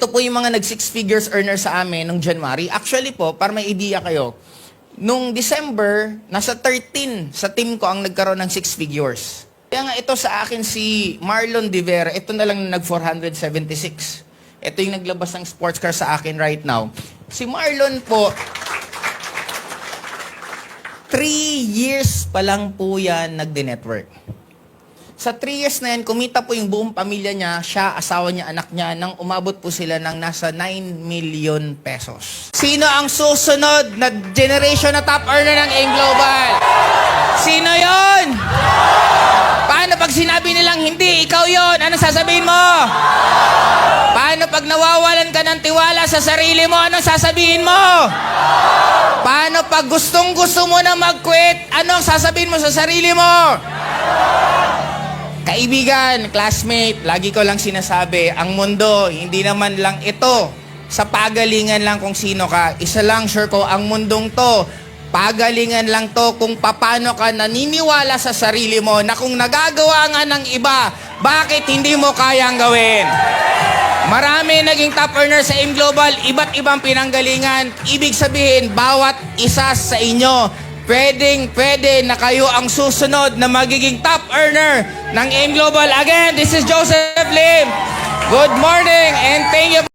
ito po yung mga nag-six figures earner sa amin nung January. Actually po, para may idea kayo, nung December, nasa 13 sa team ko ang nagkaroon ng six figures. Kaya nga ito sa akin si Marlon De Vera, ito na lang nag-476. Ito yung naglabas ng sports car sa akin right now. Si Marlon po, 3 years pa lang po yan nagde-network. Sa 3 years na yan, kumita po yung buong pamilya niya, siya, asawa niya, anak niya, nang umabot po sila ng nasa 9 million pesos. Sino ang susunod na generation na top earner ng AIM Global? Sino yon? Paano pag sinabi nilang hindi, ikaw yon? Anong sasabihin mo? Paano pag nawawalan ka ng tiwala sa sarili mo? Anong sasabihin mo? Paano pag gustong-gusto mo na mag-quit? Anong sasabihin mo sa sarili mo? Kaibigan, classmate, lagi ko lang sinasabi, ang mundo, hindi naman lang ito sa pagalingan lang kung sino ka. Isa lang sure ko, ang mundong to, pagalingan lang to kung paano ka naniniwala sa sarili mo na kung nagagawa nga ng iba, bakit hindi mo kayang gawin? Marami naging top earner sa AIM Global, iba't ibang pinanggalingan. Ibig sabihin, bawat isa sa inyo, pwede na kayo ang susunod na magiging top earner ng AIM Global. Again, this is Joseph Lim. Good morning and thank you.